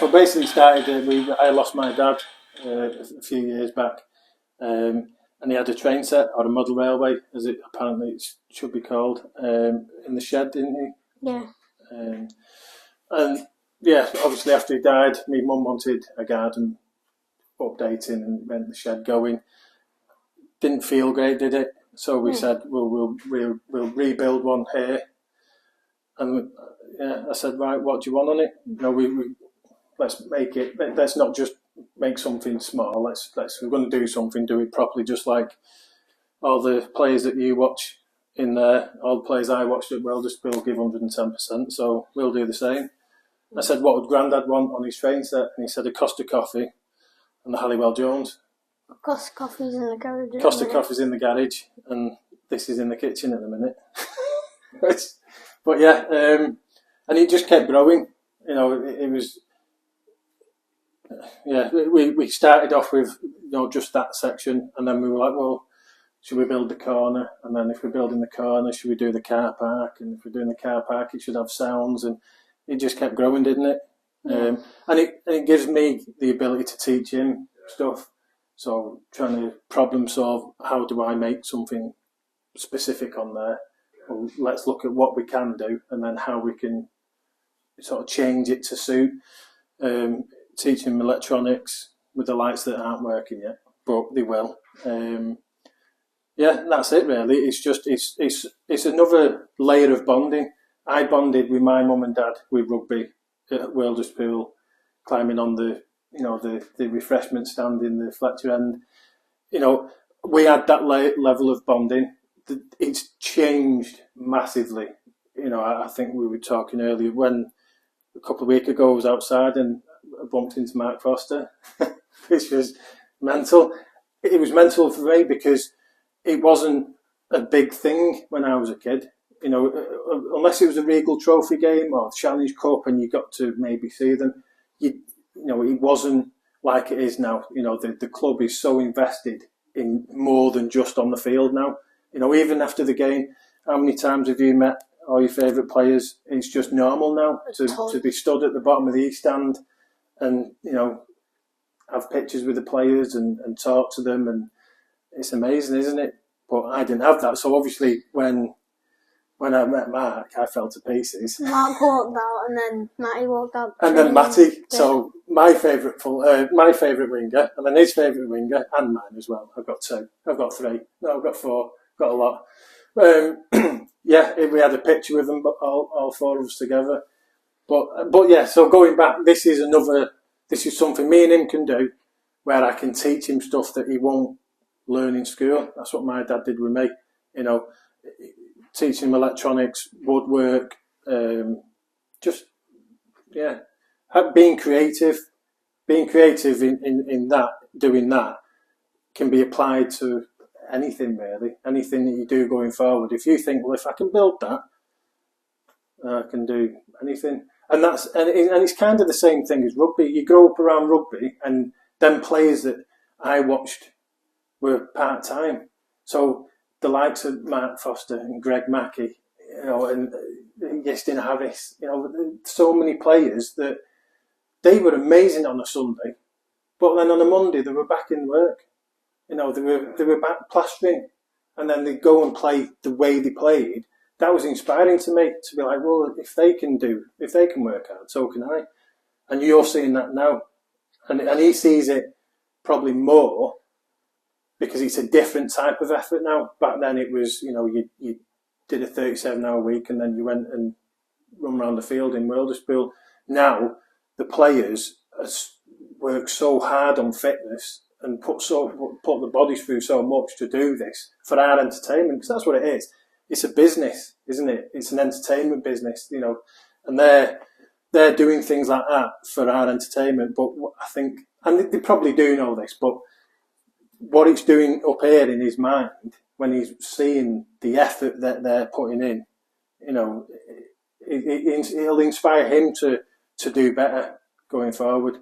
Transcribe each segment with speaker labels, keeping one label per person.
Speaker 1: So basically, started. I lost my dad a few years back, and he had a train set or a model railway, as it apparently should be called, in the shed, didn't he?
Speaker 2: Yeah.
Speaker 1: And yeah, obviously after he died, my mum wanted a garden updating and went the shed going. Didn't feel great, did it? So we said, we'll rebuild one here. And yeah, I said, right, what do you want on it? Let's make it. Let's not just make something small. We're going to do something. Do it properly, just like all the players that you watch in there. All the players I watched at Welders give 110%. So we'll do the same. I said, what would Grandad want on his train set? And he said, a Costa coffee and the Halliwell Jones.
Speaker 2: Costa coffee's in the garage.
Speaker 1: Costa coffee's in the garage, and this is in the kitchen at the minute. But yeah, and it just kept growing. It was. Yeah, we started off with just that section, and then we were like, well, should we build the corner? And then if we're building the corner, should we do the car park? And if we're doing the car park, it should have sounds, and it just kept growing, didn't it? Yeah. And it gives me the ability to teach him stuff. So trying to problem solve, how do I make something specific on there? Well, let's look at what we can do, and then how we can sort of change it to suit. Teach him electronics with the lights that aren't working yet, but they will. Yeah, that's it really. It's just it's another layer of bonding. I bonded with my mum and dad with rugby at Welders, climbing on the refreshment stand in the Fletcher end. We had that level of bonding. It's changed massively. I think we were talking earlier when a couple of weeks ago I was outside and I bumped into Mark Foster, which was mental. It was mental for me because it wasn't a big thing when I was a kid. Unless it was a Regal Trophy game or Challenge Cup and you got to maybe see them, it wasn't like it is now. The club is so invested in more than just on the field now. Even after the game, how many times have you met all your favourite players? It's just normal now to be stood at the bottom of the East Stand and, have pictures with the players and talk to them. And it's amazing, isn't it? But I didn't have that. So obviously when I met Mark, I fell to pieces.
Speaker 2: Mark walked out, and then Matty walked out.
Speaker 1: And then Matty. Yeah. So my favourite winger, and then his favourite winger, and mine as well. I've got two. I've got three. No, I've got four. Got a lot. Yeah, we had a picture with them, all four of us together. But yeah. So going back, this is something me and him can do, where I can teach him stuff that he won't learn in school. That's what my dad did with me. Teaching him electronics, woodwork, being creative in that, doing that can be applied to anything really, anything that you do going forward. If you think, well, if I can build that, I can do anything. And it's kind of the same thing as rugby. You grow up around rugby, and them players that I watched were part-time. So the likes of Mark Foster and Greg Mackey, and Justin Harris, so many players that they were amazing on a Sunday, but then on a Monday they were back in work. They were back plastering, and then they'd go and play the way they played. That was inspiring to me, to be like, well, if they can work hard, so can I. And you're seeing that now, and he sees it probably more, because it's a different type of effort now. Back then it was, you did a 37-hour week and then you went and run around the field in Welders. Now the players work so hard on fitness and put the bodies through so much to do this for our entertainment, because that's what it is. It's a business, isn't it? It's an entertainment business, and they're doing things like that for our entertainment. But I think, and they probably do know this, but what it's doing up here in his mind when he's seeing the effort that they're putting in, it'll inspire him to do better going forward.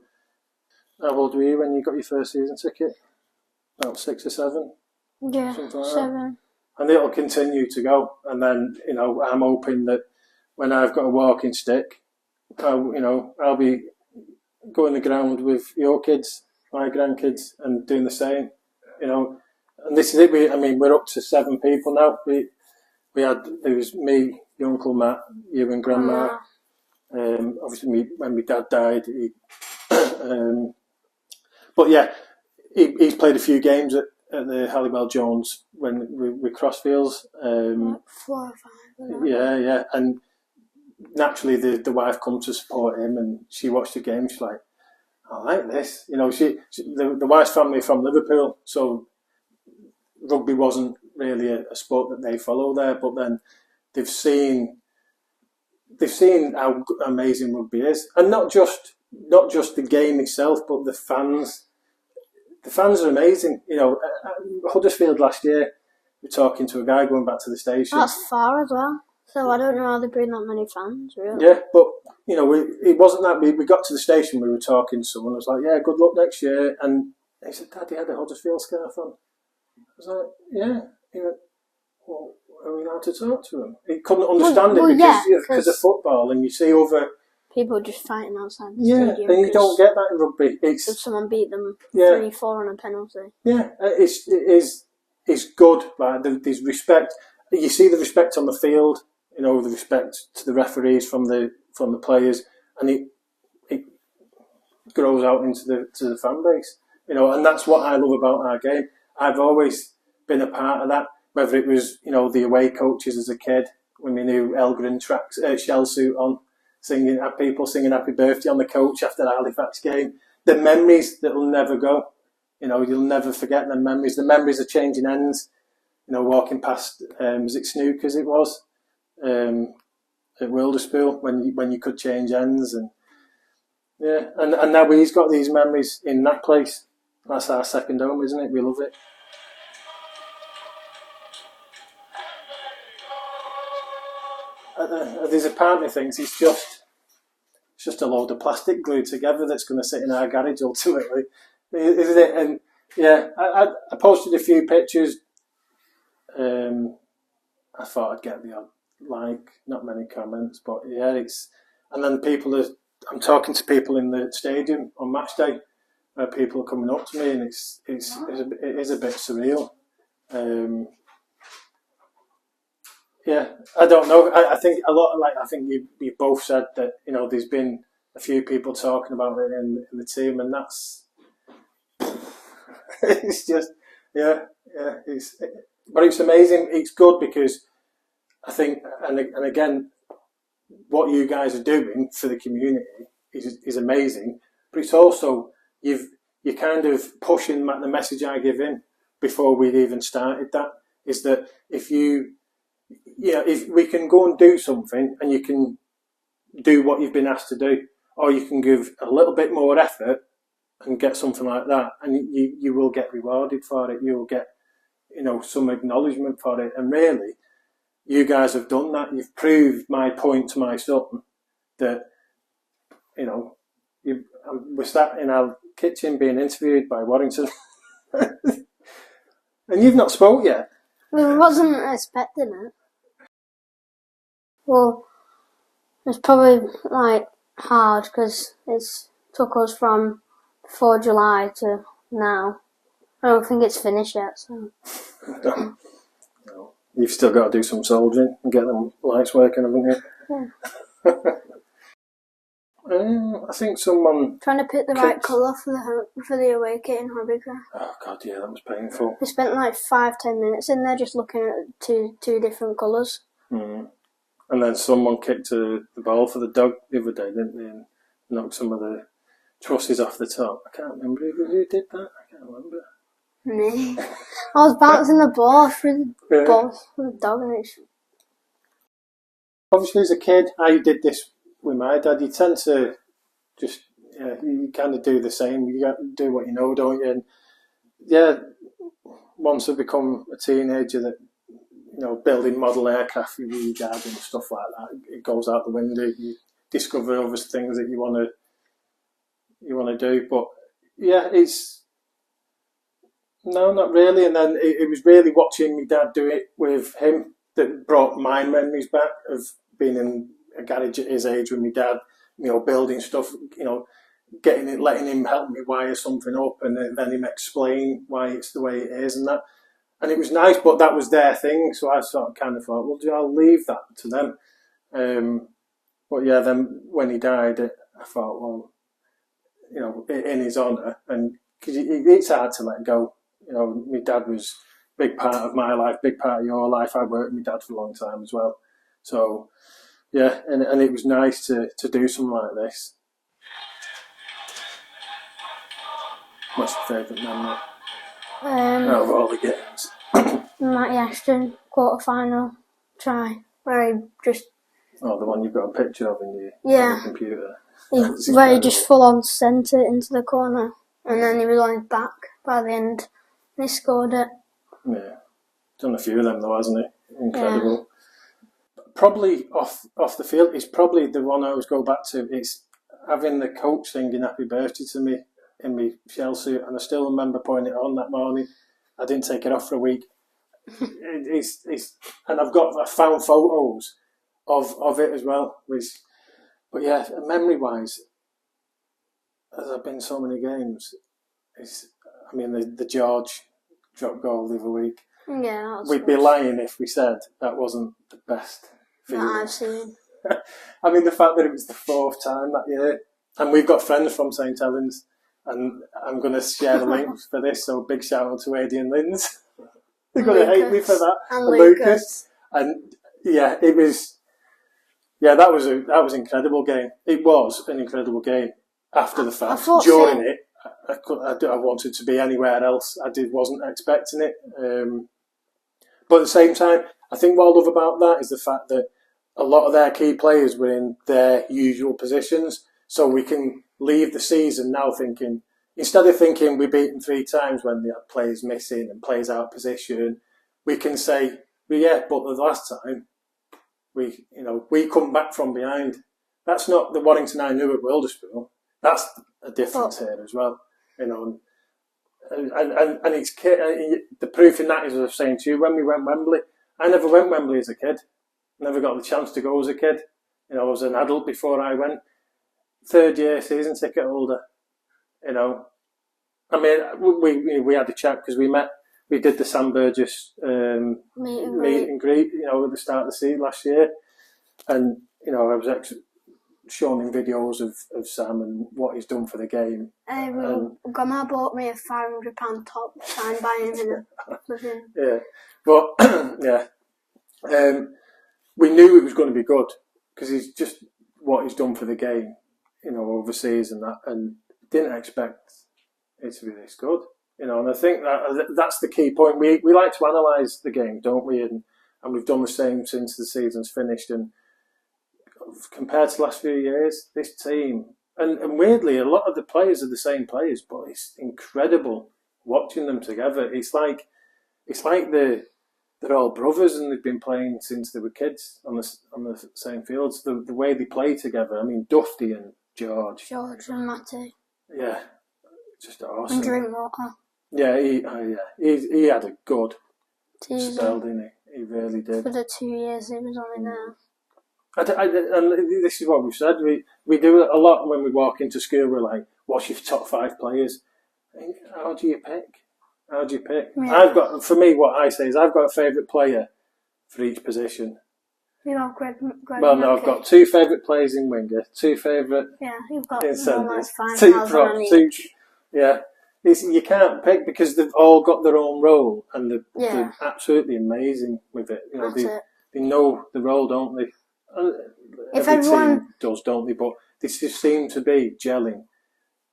Speaker 1: How old were you when you got your first season ticket? About 6 or 7?
Speaker 2: Yeah,
Speaker 1: something like
Speaker 2: 7.
Speaker 1: That. And it'll continue to go. And then, I'm hoping that when I've got a walking stick, I'll be go in the ground with your kids, my grandkids, and doing the same. You know, and this is it. We're up to 7 people now. There was me, your Uncle Matt, you and Grandma. Obviously, when my dad died, but yeah, he's played a few games at the Halliwell Jones with Crossfields.
Speaker 2: 4 or 5.
Speaker 1: Yeah, and naturally the wife come to support him, and she watched the game. She's like, I like this. You know, the wife's family from Liverpool, so rugby wasn't really a sport that they follow there. But then they've seen how amazing rugby is, and not just the game itself, but the fans. The fans are amazing. You know, at Huddersfield last year, we were talking to a guy going back to the station.
Speaker 2: That's far as well. So I don't know how they bring that many fans, really.
Speaker 1: Yeah, but you know, it wasn't that we got to the station. We were talking to someone. I was like, "Yeah, good luck next year." And he said, "Dad, he had a Huddersfield scarf on." I was like, "Yeah." He went, "Well, are we allowed to talk to him?" He couldn't understand it because of football, and you see other
Speaker 2: people just fighting outside the stadium.
Speaker 1: And you don't get that in rugby.
Speaker 2: If someone beat them 3-4 on a penalty.
Speaker 1: Yeah, it's good. Like there's respect. You see the respect on the field. You know, the respect to the referees from the players, and it grows out into the fan base. You know, and that's what I love about our game. I've always been a part of that. Whether it was, you know, the away coaches as a kid when we knew Elgrin shell suit on, people singing happy birthday on the coach after the Halifax game. The memories that will never go. You know, you'll never forget the memories. The memories of changing ends. You know, walking past was it Snookers? It was. At Wilderspool when you could change ends and now he's got these memories in that place. That's our second home, isn't it? We love it. There's a part of me thinks it's just a load of plastic glued together that's going to sit in our garage ultimately, isn't it? And yeah, I posted a few pictures. I thought I'd get the odd like, not many comments, but yeah, and then I'm talking to people in the stadium on match day, where people are coming up to me, and it is a bit surreal. Yeah, I don't know. I think a lot, I think you both said that, you know, there's been a few people talking about it in the team, and that's it's just but it's amazing. It's good because I think, and again, what you guys are doing for the community is amazing. But it's also you're kind of pushing the message I give in before we'd even started. That is that if we can go and do something, and you can do what you've been asked to do, or you can give a little bit more effort and get something like that, and you will get rewarded for it. You will get, you know, some acknowledgement for it, and really, you guys have done that. You've proved my point to my son that, you know, we're sat in our kitchen being interviewed by Warrington, and you've not spoke yet.
Speaker 2: Well, I wasn't expecting it. Well, it's probably hard because it's took us from before July to now. I don't think it's finished yet. So.
Speaker 1: No. You've still got to do some soldering and get them lights working, haven't you? Yeah. I think someone
Speaker 2: trying to pick the right colour for the away kit in Hobbycraft.
Speaker 1: Oh god, yeah, that was painful.
Speaker 2: We spent 5-10 minutes in there just looking at two different colours.
Speaker 1: Mm. And then someone kicked the ball for the dog the other day, didn't they? And knocked some of the trusses off the top. I can't remember who did that. I can't remember.
Speaker 2: Me. I was bouncing the ball through the dog, and it's...
Speaker 1: Obviously, as a kid, I did this with my dad. You tend to just, you kind of do the same. You got to do what you know, don't you? And yeah, once I become a teenager, that, you know, building model aircraft with your dad and stuff like that, it goes out the window. You discover other things that you want to do. But yeah, no, not really. And then it was really watching my dad do it with him that brought my memories back of being in a garage at his age with my dad, you know, building stuff, you know, letting him help me wire something up, and then him explain why it's the way it is and that. And it was nice, but that was their thing, so I sort of kind of thought, well, I'll leave that to them. But yeah, then when he died, I thought, well, in his honour, and because it's hard to let go. My dad was a big part of my life, big part of your life. I worked with my dad for a long time as well. So, yeah, and it was nice to do something like this. What's your favourite memory out of all the games?
Speaker 2: Matty Ashton quarter-final try, where he just...
Speaker 1: Oh, the one you've got a picture of on your computer.
Speaker 2: He just full-on sent it into the corner, and then he was on his back by the end, and he scored it.
Speaker 1: Yeah. Done a few of them though, hasn't he? Incredible. Yeah. Probably off the field, it's probably the one I always go back to. It's having the coach singing happy birthday to me in my shell suit, and I still remember putting it on that morning. I didn't take it off for a week. And I found photos of it as well. But yeah, memory wise, as I've been so many games, the George drop goal the other week.
Speaker 2: Yeah,
Speaker 1: we'd be lying if we said that wasn't the best feeling
Speaker 2: that I've seen.
Speaker 1: The fact that it was the 4th time that year, and we've got friends from St Helens, and I'm going to share the links for this. So big shout out to Eddie and Linz. They're going to hate me for that.
Speaker 2: And Lucas.
Speaker 1: And yeah, it was. Yeah, that was an incredible game. It was an incredible game. After the fact, during it, I wanted to be anywhere else. Wasn't expecting it. But at the same time, I think what I love about that is the fact that a lot of their key players were in their usual positions. So we can leave the season now thinking, instead of thinking we beat them 3 times when the players missing and players out of position, we can say, well, yeah, but the last time we come back from behind. That's not the Warrington I knew at Wilderspool. That's a difference here as well, And it's the proof in that is, as I was saying to you, when we went Wembley, I never went Wembley as a kid. Never got the chance to go as a kid. I was an adult before I went. 3rd year season ticket holder. We had a chat because we did the Sam Burgess meet and greet, at the start of the season last year, and I was showing him videos of Sam and what he's done for the game.
Speaker 2: Grandma bought me a £500 top signed by him.
Speaker 1: Yeah, but yeah, we knew it was going to be good because he's just what he's done for the game, overseas and that, and didn't expect it to be this good. And I think that's the key point. We like to analyse the game, don't we? And we've done the same since the season's finished. And compared to the last few years, this team, and weirdly, a lot of the players are the same players, but it's incredible watching them together. It's like they're all brothers and they've been playing since they were kids on the same fields. The way they play together. Dufty and George
Speaker 2: and Matty.
Speaker 1: Yeah, just awesome.
Speaker 2: And Drinkwater.
Speaker 1: Yeah, he had a good spell, didn't he? He really did.
Speaker 2: For the 2 years he was only there.
Speaker 1: And this is what we've said. We do it a lot when we walk into school. We're like, "What's your top 5 players?" How do you pick? Yeah. For me, what I say is I've got a favourite player for each position.
Speaker 2: You have Greg
Speaker 1: I've got 2 favourite players in winger, 2 favourite.
Speaker 2: Yeah, you've got
Speaker 1: in centres,
Speaker 2: 2 props.
Speaker 1: Yeah. You can't pick because they've all got their own role and they're absolutely amazing with it. They know the role, don't they?
Speaker 2: If
Speaker 1: Every
Speaker 2: everyone
Speaker 1: team does, don't they? But they just seem to be gelling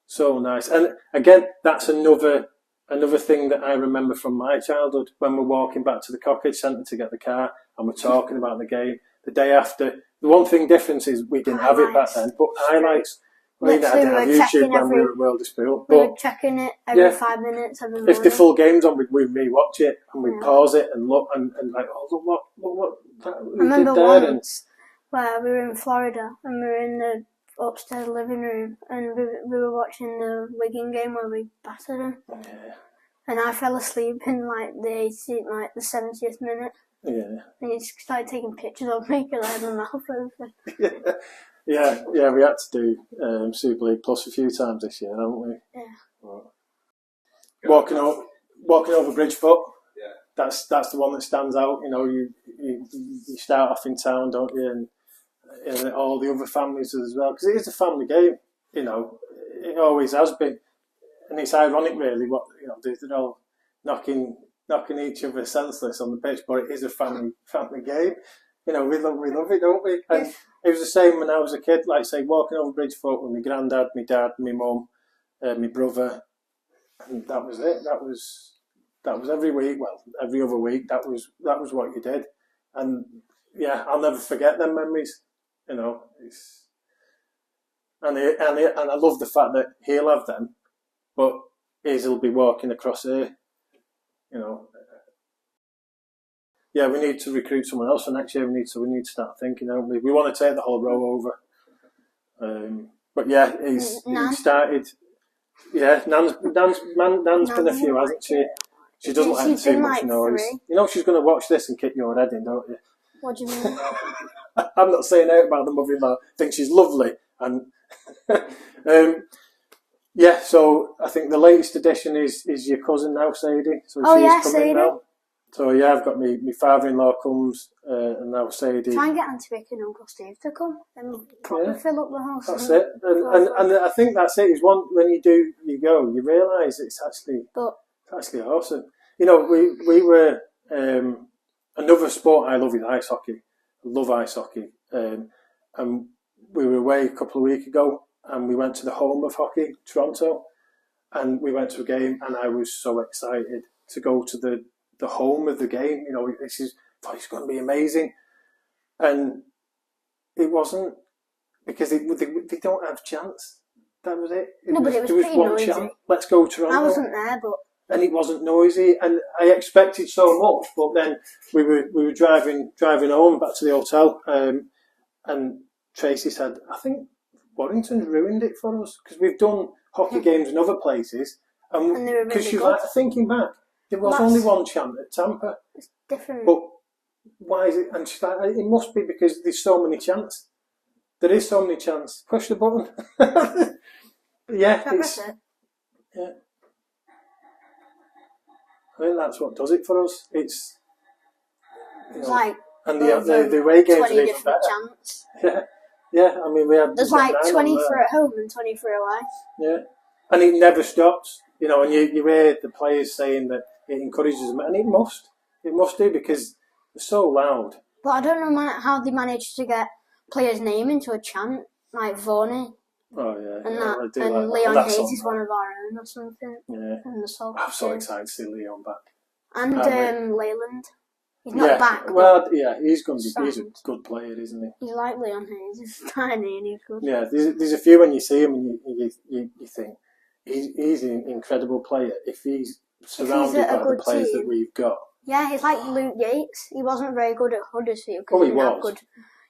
Speaker 1: so nice. And again, that's another thing that I remember from my childhood when we're walking back to the Cockage Centre to get the car and we're talking about the game. The day after, the one thing difference is we didn't have it back then, but highlights. I didn't have YouTube when we were at Wilderspool.
Speaker 2: We were checking it every 5 minutes. Every morning.
Speaker 1: If the full game's on, we'd re-watch it and we'd pause it and look and like, oh, what
Speaker 2: I remember once where we were in Florida and we were in the upstairs living room and we were watching the Wigan game where we battered them.
Speaker 1: Yeah.
Speaker 2: And I fell asleep in the 70th minute.
Speaker 1: Yeah.
Speaker 2: And he started taking pictures of me because I had a mouth open.
Speaker 1: Yeah, we had to do Super League Plus a few times this year, haven't we?
Speaker 2: Yeah.
Speaker 1: Right. Walking over Bridgefoot.
Speaker 3: Yeah.
Speaker 1: That's the one that stands out. You know, you start off in town, don't you, and all the other families as well, because it is a family game. You know, it always has been, and it's ironic, really. What they're all knocking each other senseless on the pitch, but it is a family game. You know, we love it, don't we? And it was the same when I was a kid. Like say, walking over Bridgefoot with my granddad, my dad, my mum, my brother, and that was it. That was every week. Well, every other week. That was what you did, and yeah, I'll never forget them memories. You know, and I love the fact that he'll have them, but he'll be walking across here. You know, yeah, we need to recruit someone else for next year. We need to start thinking, don't we? We want to take the whole row over. But yeah, he started. Yeah, Nan's been a few, hasn't she? She doesn't like too much noise. You know she's going to watch this and kick your head in, don't you?
Speaker 2: What do you mean?
Speaker 1: I'm not saying out about the mother-in-law. I think she's lovely, and yeah. So I think the latest addition is your cousin now, Sadie. So she's coming
Speaker 2: Sadie.
Speaker 1: now. So yeah, I've got my father-in-law comes, and now Sadie.
Speaker 2: Try and get Auntie Vicky and Uncle Steve to come, and probably fill up the house.
Speaker 1: That's it, and I think that's it. Is when you go, you realise it's actually awesome. You know, we were another sport I love is ice hockey. I love ice hockey, and we were away a couple of weeks ago, and we went to the home of hockey, Toronto, and we went to a game, and I was so excited to go to the home of the game. You know, thought it's going to be amazing, and it wasn't, because they don't have chance. That was it.
Speaker 2: But it was pretty noisy.
Speaker 1: Chance. Let's go Toronto.
Speaker 2: I wasn't there,
Speaker 1: and it wasn't noisy, and I expected so much. But then we were driving home back to the hotel, and Tracy said, "I think Warrington's ruined it for us, because we've done hockey games in other places, and because she's like, thinking back, there was only one chant at Tampa.
Speaker 2: It's different.
Speaker 1: But why is it?" And she's like, "It must be because there's so many chants. There is so many chants. Push the button." Yeah, yeah. I think that's what does it for us. It's
Speaker 2: like,
Speaker 1: and the away games
Speaker 2: 20
Speaker 1: are even
Speaker 2: different
Speaker 1: better.
Speaker 2: chants.
Speaker 1: Yeah. I mean,
Speaker 2: there's like 23 at home and 23 away.
Speaker 1: Yeah, and it never stops. You know, and you hear the players saying that it encourages them, and it must do, because they're so loud.
Speaker 2: But I don't know how they managed to get players' name into a chant, like Vorney.
Speaker 1: Oh yeah,
Speaker 2: and Leon Hayes is one of our own or something.
Speaker 1: Yeah, I'm so excited to see Leon back.
Speaker 2: And Leyland, he's not back.
Speaker 1: Well, yeah, he's going to be. He's a good player, isn't he?
Speaker 2: He's like Leon Hayes. He's tiny and he's good.
Speaker 1: Yeah, there's a few when you see him and you think he's an incredible player if he's surrounded by the players that we've got.
Speaker 2: Yeah, he's like Luke Yates. He wasn't very good at Huddersfield.
Speaker 1: Oh, he was.
Speaker 2: Good.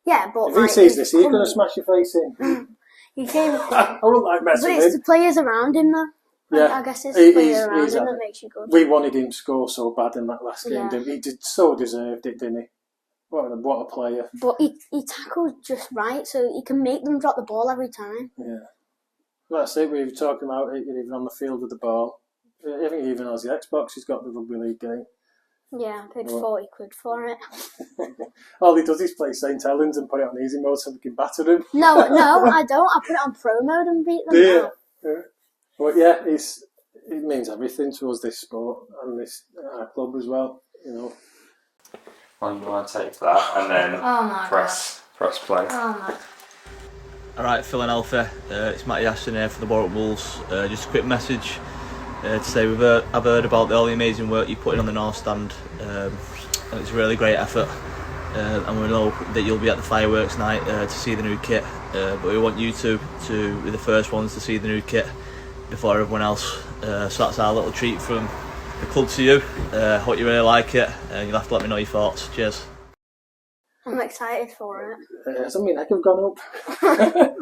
Speaker 2: Yeah, but
Speaker 1: if he sees this, he's going to smash your face in.
Speaker 2: He came.
Speaker 1: I wouldn't like messing with him.
Speaker 2: But it's the players around him, though.
Speaker 1: Yeah,
Speaker 2: I guess it's the players around him that makes you good.
Speaker 1: We wanted him to score so bad in that last game, didn't we? He so deserved it, didn't he? What a player.
Speaker 2: But he tackles just right, so he can make them drop the ball every time.
Speaker 1: Yeah. That's it, we were talking about it, even on the field with the ball. I think even has the Xbox, he's got the rugby league game.
Speaker 2: Yeah, I paid 40 quid for it.
Speaker 1: All he does is play St. Helens and put it on easy mode so we can batter him.
Speaker 2: No, I don't. I put it on pro mode and beat them.
Speaker 1: Yeah. Well, yeah, it means everything to us, this sport, and this our club as well, you know.
Speaker 3: Well, you want to take that and then press play.
Speaker 2: Oh my.
Speaker 4: Alright, Phil and Alfie, it's Matty Ashton here for the Warrington Wolves. Just a quick message to say I've heard about all the amazing work you put in on the North Stand. It's a really great effort, and we know that you'll be at the fireworks night to see the new kit, but we want you to be the first ones to see the new kit before everyone else. So that's our little treat from the club to you. Hope you really like it, and you'll have to let me know your thoughts. Cheers.
Speaker 2: I'm excited for it.
Speaker 1: Doesn't mean I could have gone up.